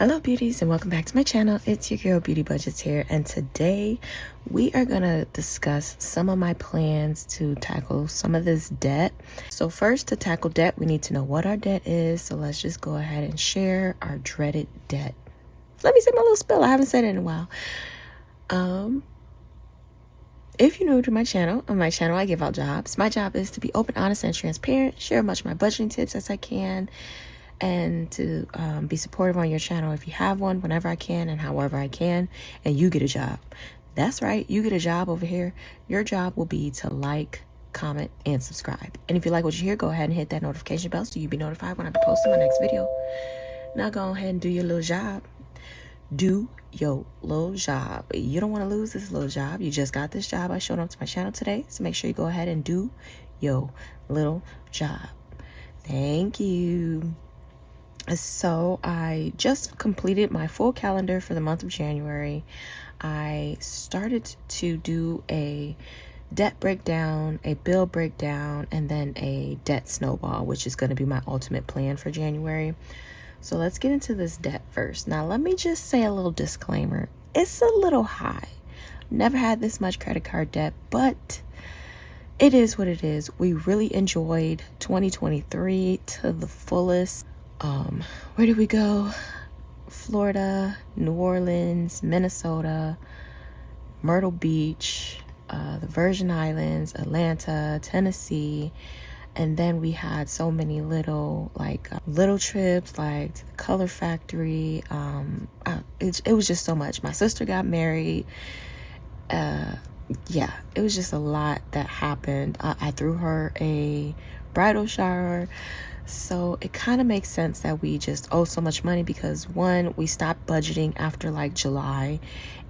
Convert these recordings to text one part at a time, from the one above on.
Hello beauties and welcome back to my channel. It's your girl Beauty Budgetz here, and today we are gonna discuss some of my plans to tackle some of this debt. So first, to tackle debt, we need to know what our debt is. So let's just go ahead and share our dreaded debt. Let me say my little spill. I haven't said it in a while. If you're new to my channel, I give out jobs. My job is to be open, honest, and transparent, share as much of my budgeting tips as I can, and to be supportive on your channel if you have one, whenever I can and however I can. And you get a job. That's right, you get a job over here. Your job will be to like, comment, and subscribe. And if you like what you hear, go ahead and hit that notification bell so you'll be notified when I be posting my next video. Now go ahead and do your little job. Do your little job. You don't want to lose this little job. You just got this job. I showed up to my channel today, so make sure you go ahead and do your little job. Thank you. So I just completed my full calendar for the month of January. I started to do a debt breakdown, a bill breakdown, and then a debt snowball, which is going to be my ultimate plan for January. So let's get into this debt first. Now, let me just say a little disclaimer. It's a little high. Never had this much credit card debt, but it is what it is. We really enjoyed 2023 to the fullest. Where did we go? Florida, New Orleans, Minnesota, Myrtle Beach, the Virgin Islands, Atlanta, Tennessee. And then we had so many little trips, like to the Color Factory. It was just so much. My sister got married. Yeah, it was just a lot that happened. I threw her a bridal shower. So it kind of makes sense that we just owe so much money because, one, we stopped budgeting after like July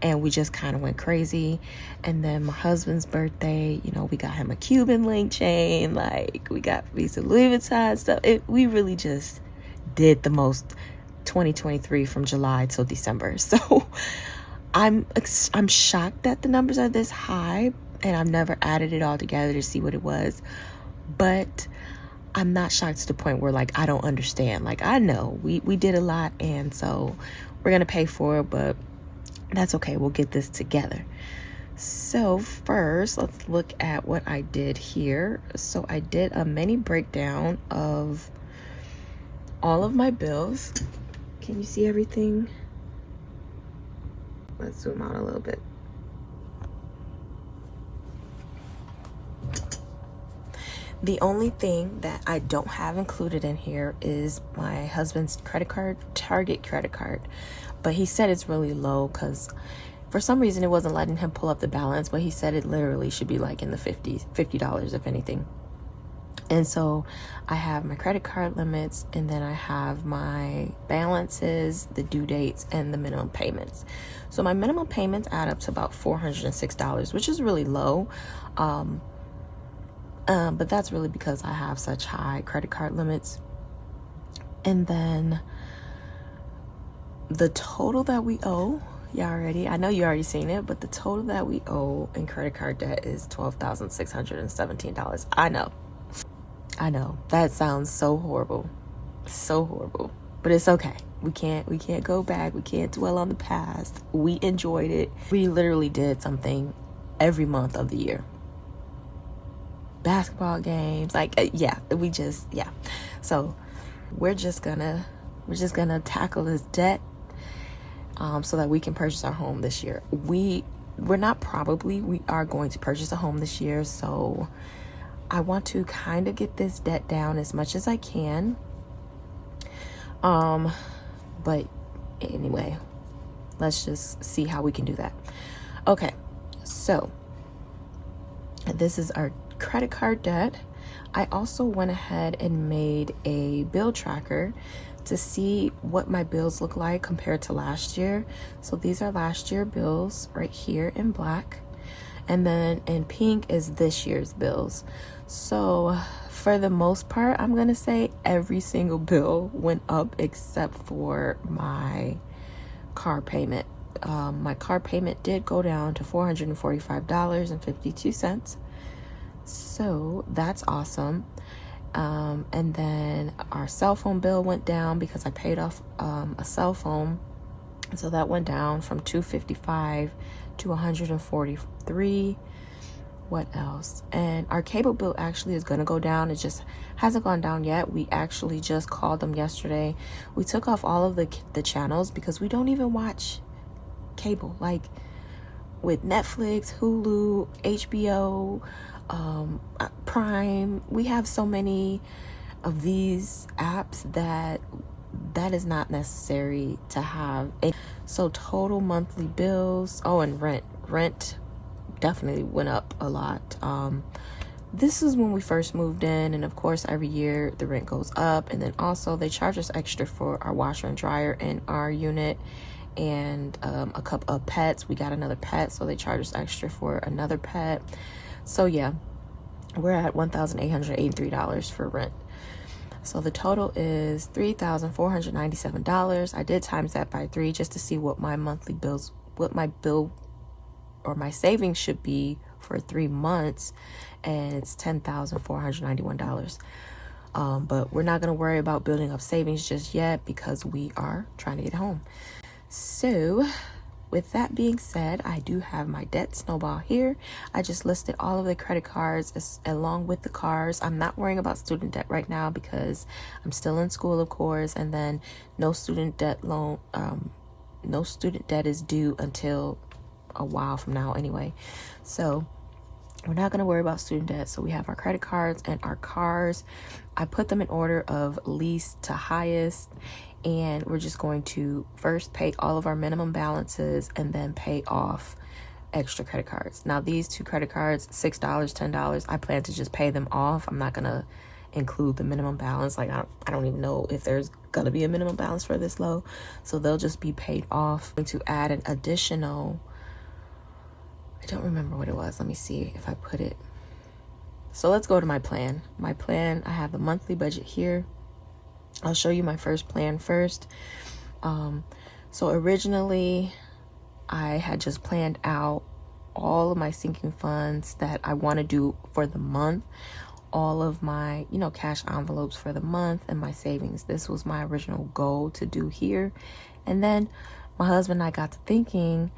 and we just kind of went crazy. And then my husband's birthday, we got him a Cuban link chain, like we got some Louis Vuitton stuff. We really just did the most 2023 from July till December. So I'm shocked that the numbers are this high, and I've never added it all together to see what it was. But I'm not shocked to the point where I don't understand. I know we did a lot, and so we're gonna pay for it, but that's okay. We'll get this together. So first, let's look at what I did here. So I did a mini breakdown of all of my bills. Can you see everything? Let's zoom out a little bit. The only thing that I don't have included in here is my husband's credit card, Target credit card. But he said it's really low because for some reason it wasn't letting him pull up the balance, but he said it literally should be in the $50 if anything. And so I have my credit card limits, and then I have my balances, the due dates, and the minimum payments. So my minimum payments add up to about $406, which is really low. But that's really because I have such high credit card limits. And then the total that we owe, I know you already seen it, but the total that we owe in credit card debt is $12,617. I know that sounds so horrible, but it's okay. We can't go back. We can't dwell on the past. We enjoyed it. We literally did something every month of the year. Basketball games, so we're just gonna tackle this debt so that we can purchase our home this year. We are going to purchase a home this year, so I want to kind of get this debt down as much as I can. But anyway, let's just see how we can do that. Okay, so this is our credit card debt. I also went ahead and made a bill tracker to see what my bills look like compared to last year. So these are last year bills right here in black, and then in pink is this year's bills. So for the most part, I'm gonna say every single bill went up except for my car payment. My car payment did go down to $445.52. So that's awesome. And then our cell phone bill went down because I paid off a cell phone So that went down from 255 to 143. What else? And our cable bill actually is going to go down. It just hasn't gone down yet. We actually just called them yesterday. We took off all of the channels because we don't even watch cable. Like with Netflix, Hulu, HBO, Prime, we have so many of these apps that is not necessary to have. So total monthly bills, oh, and rent definitely went up a lot. This is when we first moved in, and of course every year the rent goes up, and then also they charge us extra for our washer and dryer in our unit, and a couple of pets. We got another pet, so they charge us extra for another pet. So yeah, we're at $1,883 for rent. So the total is $3,497. I did times that by 3 just to see what my monthly bills, what my bill or my savings should be for 3 months, and it's $10,491. But we're not going to worry about building up savings just yet because we are trying to get home. So with that being said, I do have my debt snowball here. I just listed all of the credit cards along with the cars. I'm not worrying about student debt right now because I'm still in school, of course, and then no student debt loan, no student debt is due until a while from now anyway. So we're not going to worry about student debt. So we have our credit cards and our cars. I put them in order of least to highest, and we're just going to first pay all of our minimum balances and then pay off extra credit cards. Now these 2 credit cards, $6, $10, I plan to just pay them off. I'm not going to include the minimum balance. Like I don't even know if there's going to be a minimum balance for this low. So they'll just be paid off. I'm going to add an additional, I don't remember what it was. Let me see if I put it. So let's go to my plan. My plan, I have a monthly budget here. I'll show you my first plan first. So originally I had just planned out all of my sinking funds that I want to do for the month, all of my, cash envelopes for the month, and my savings. This was my original goal to do here. And then my husband and I got to thinking,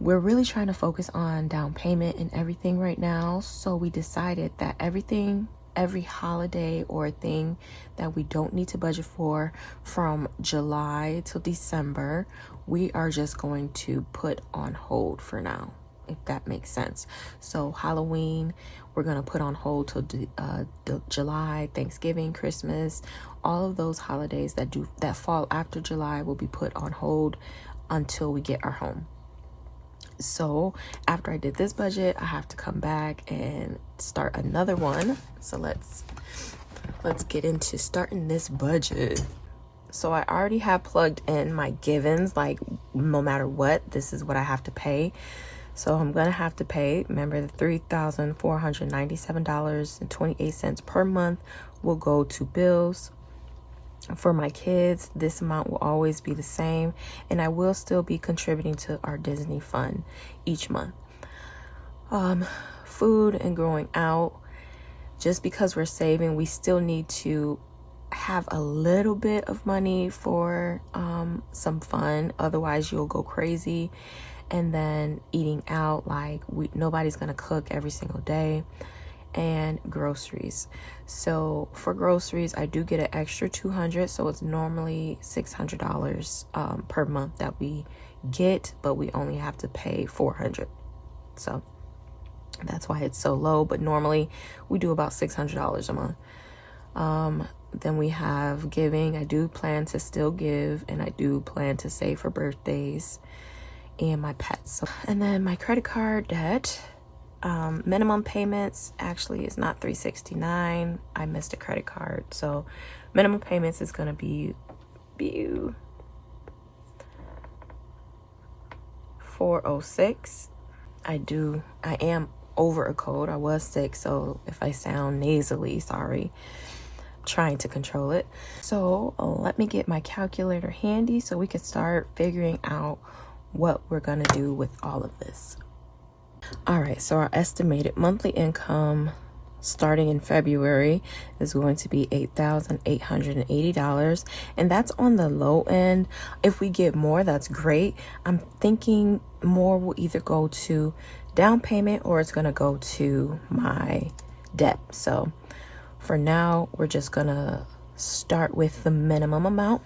we're really trying to focus on down payment and everything right now. So we decided that every holiday or thing that we don't need to budget for from July till December, we are just going to put on hold for now, if that makes sense. So Halloween, we're going to put on hold till July. Thanksgiving, Christmas, all of those holidays that fall after July will be put on hold until we get our home. So after I did this budget, I have to come back and start another one. So let's get into starting this budget. So I already have plugged in my givens, like no matter what, this is what I have to pay. So I'm going to have to pay, remember, the $3,497.28 per month will go to bills. For my kids, this amount will always be the same, and I will still be contributing to our Disney fund each month. Food and growing out, just because we're saving, we still need to have a little bit of money for some fun, otherwise you'll go crazy. And then eating out, like nobody's gonna cook every single day. And groceries. So for groceries, I do get an extra $200, so it's normally $600 per month that we get, but we only have to pay $400. So that's why it's so low, but normally we do about $600 a month. Then we have giving. I do plan to still give, and I do plan to save for birthdays and my pets. And then my credit card debt. Minimum payments actually is not $369. I missed a credit card, so minimum payments is gonna be $406. I am over a code. I was sick, so if I sound nasally, sorry. I'm trying to control it. So let me get my calculator handy so we can start figuring out what we're gonna do with all of this. All right, so our estimated monthly income starting in February is going to be $8,880, and that's on the low end. If we get more, that's great. I'm thinking more will either go to down payment or it's going to go to my debt. So for now, we're just going to start with the minimum amount.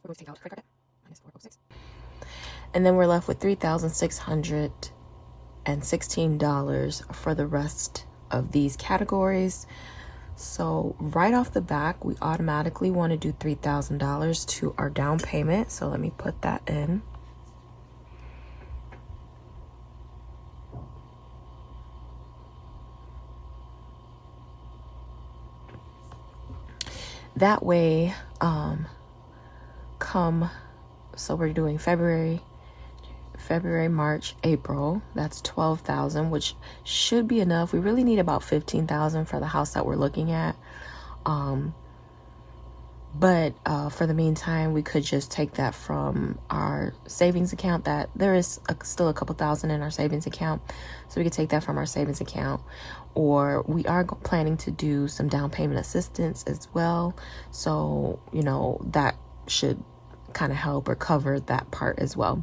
We're going to take out credit card debt, minus 406. And then we're left with $3,616 for the rest of these categories. So right off the back, we automatically want to do $3,000 to our down payment. So let me put that in. That way, so we're doing February, March, April. That's 12,000, which should be enough. We really need about 15,000 for the house that we're looking at. But for the meantime, we could just take that from our savings account. That there is still a couple thousand in our savings account, so we could take that from our savings account. Or we are planning to do some down payment assistance as well, so you know that should kind of help or cover that part as well.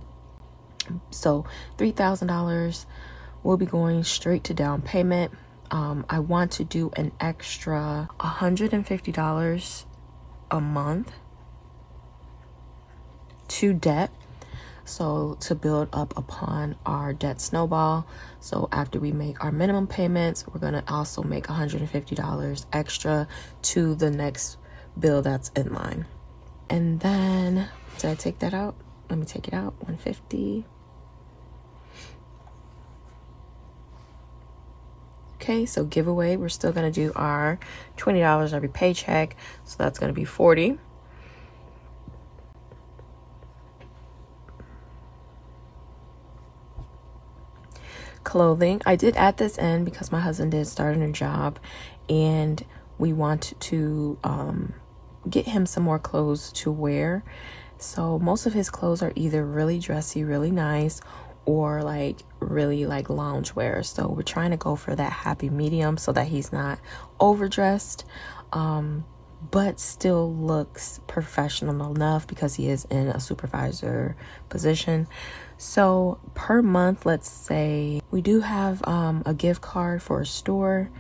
So $3,000 will be going straight to down payment. I want to do an extra $150 a month to debt, so to build up upon our debt snowball. So after we make our minimum payments, we're going to also make $150 extra to the next bill that's in line. And then, did I take that out? Let me take it out. 150. Okay, so giveaway, we're still going to do our $20 every paycheck. So that's going to be 40. Clothing, I did add this in because my husband did start a new job and we want to get him some more clothes to wear. So most of his clothes are either really dressy, really nice, or like really like lounge wear. So we're trying to go for that happy medium so that he's not overdressed, but still looks professional enough because he is in a supervisor position. So per month, let's say we do have a gift card for a store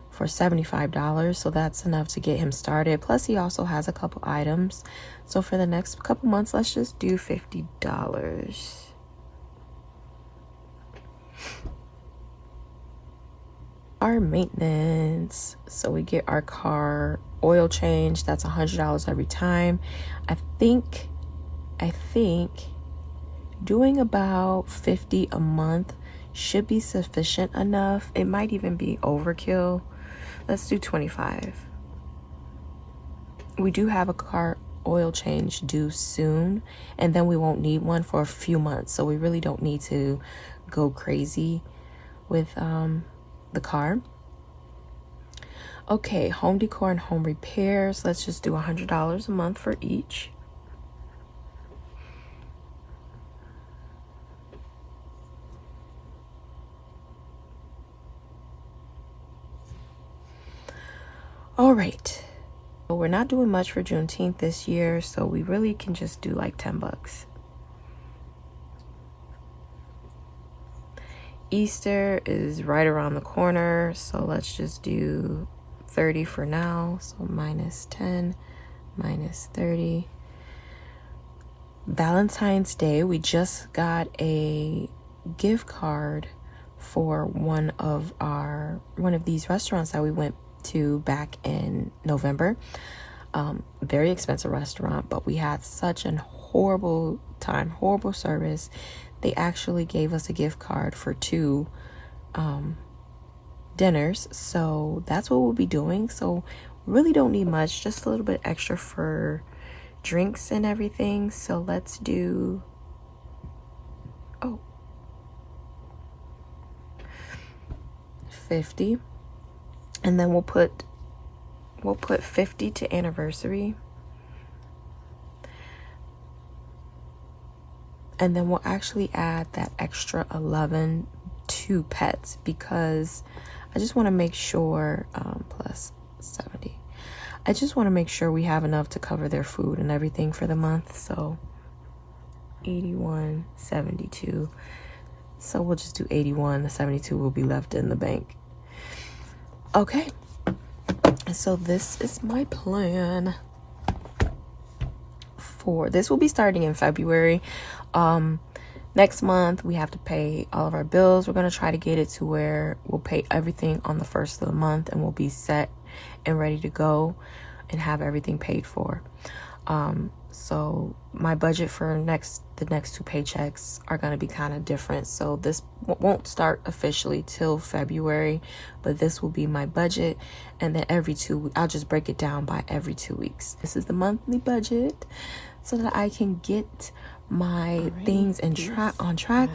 for $75. So that's enough to get him started. Plus he also has a couple items. So for the next couple months, let's just do $50. Our maintenance, so we get our car oil change, that's $100 every time. I think doing about 50 a month should be sufficient enough. It might even be overkill. Let's do 25. We do have a car oil change due soon, and then we won't need one for a few months, so we really don't need to go crazy with the car. Okay, home decor and home repairs, let's just do $100 a month for each. All right, well, we're not doing much for Juneteenth this year, so we really can just do like $10. Easter is right around the corner, so let's just do 30 for now. So minus 10, minus 30. Valentine's Day, we just got a gift card for one of these restaurants that we went to back in November. Very expensive restaurant, but we had such an horrible time, horrible service. They actually gave us a gift card for 2 dinners, so that's what we'll be doing. So really don't need much, just a little bit extra for drinks and everything. So let's do, 50, and then we'll put 50 to anniversary, and then we'll actually add that extra 11 to pets, because I just want to make sure plus 70, I just want to make sure we have enough to cover their food and everything for the month. So 81.72. So we'll just do 81. The 72 will be left in the bank. Okay. So this is my plan for this. Will be starting in February. Next month we have to pay all of our bills. We're going to try to get it to where we'll pay everything on the first of the month, and we'll be set and ready to go and have everything paid for. So my budget for the next 2 paychecks are going to be kind of different. So this won't start officially till February, but this will be my budget. And then I'll just break it down by every 2 weeks. This is the monthly budget so that I can get my things on track